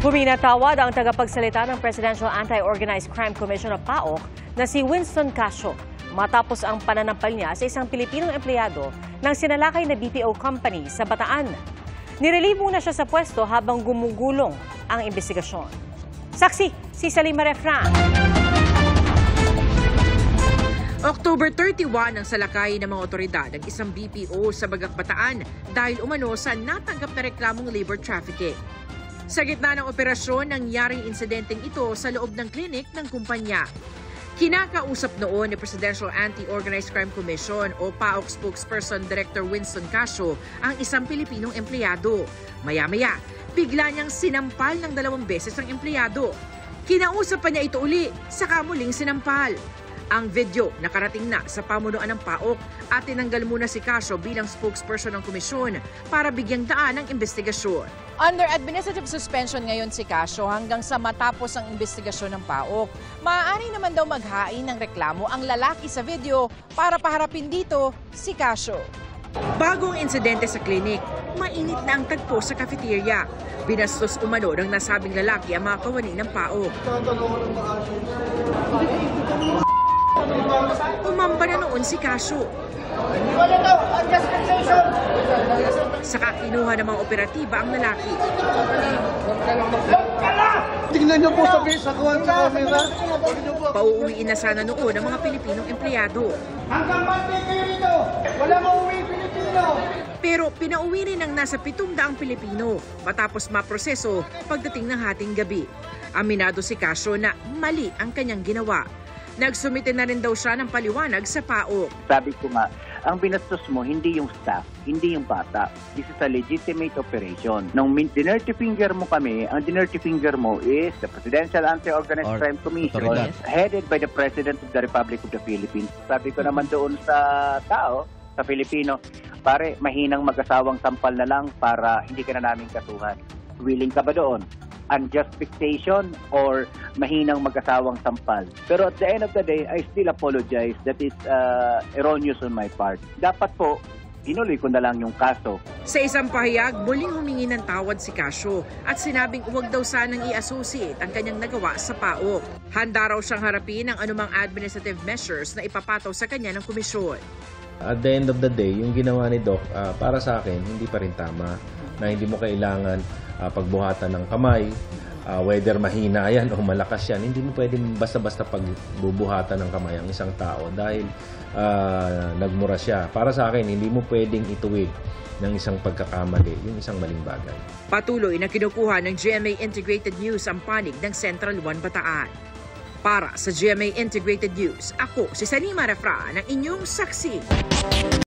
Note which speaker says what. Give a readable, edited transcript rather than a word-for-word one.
Speaker 1: Huminatawad ang tagapagsalita ng Presidential Anti-Organized Crime Commission o PAOC na si Winston Casio matapos ang pananampal niya sa isang Pilipinong empleyado ng sinalakay na BPO company sa Bataan. Nirelieve muna siya sa pwesto habang gumugulong ang investigasyon. Saksi, si Salima Refran.
Speaker 2: October 31 ang salakay ng mga otoridad ng isang BPO sa Bagak Bataan dahil umano sa natanggap na reklamong labor trafficking. Sa gitna ng operasyon, nangyaring insidenteng ito sa loob ng klinik ng kumpanya. Kinakausap noon ni Presidential Anti-Organized Crime Commission o PAOC spokesperson Director Winston Casio ang isang Pilipinong empleyado. Maya-maya, bigla niyang sinampal ng 2 beses ang empleyado. Kinausap pa niya ito uli, saka muling sinampal. Ang video nakarating na sa pamunuan ng PAOC at tinanggal muna si Casio bilang spokesperson ng komisyon para bigyang daan ang investigasyon.
Speaker 3: Under administrative suspension ngayon si Casio hanggang sa matapos ang investigasyon ng PAOC. Maaari naman daw maghain ng reklamo ang lalaki sa video para paharapin dito si Casio.
Speaker 2: Bagong insidente sa klinik, mainit na ang tagpo sa cafeteria. Binastos umano ng nasabing lalaki ang mga kawani ng PAOC. Umamba na noon si Casio. Saka kinuha ng mga operatiba ang lalaki.
Speaker 4: Tingnan niyo po sa camera.
Speaker 2: Pauuwiin na sana noon ang mga Pilipinong empleyado.
Speaker 4: Hanggang Monday kayo rito, wala mauwi Pilipino.
Speaker 2: Pero pinauwi rin ng nasa 700 Pilipino matapos maproseso pagdating ng hating gabi. Aminado si Casio na mali ang kanyang ginawa. Nagsumite na rin daw siya ng paliwanag sa PAOC.
Speaker 5: Sabi ko nga, ang binastos mo hindi yung staff, hindi yung bata. This is a legitimate operation. Nung dinirty finger mo kami, ang dinirty finger mo is the Presidential Anti-Organized Crime Commission headed by the President of the Republic of the Philippines. Sabi ko naman doon sa tao, sa Filipino, pare, mahinang mag-asawang sampal na lang para hindi ka na namin kasuhan. Willing ka ba doon? Unjust fixation or mahinang mag-asawang sampal. Pero at the end of the day, I still apologize. That is erroneous on my part. Dapat po, inuloy ko na lang yung kaso.
Speaker 2: Sa isang pahayag, muling humingi ng tawad si Casio at sinabing huwag daw sanang i-associate ang kanyang nagawa sa PAOC. Handa raw siyang harapin ang anumang administrative measures na ipapataw sa kanya ng komisyon.
Speaker 6: At the end of the day, yung ginawa ni Doc, para sa akin, hindi pa rin tama na hindi mo kailangan pagbuhatan ng kamay, whether mahina yan o malakas yan, hindi mo pwedeng basta-basta pagbubuhatan ng kamay ang isang tao dahil nagmura siya. Para sa akin, hindi mo pwedeng ituwid ng isang pagkakamali, yung isang maling bagay.
Speaker 2: Patuloy na kinukuha ng GMA Integrated News ang panig ng Central 1 Bataan. Para sa GMA Integrated News, ako si Salima Refran, ang inyong saksi.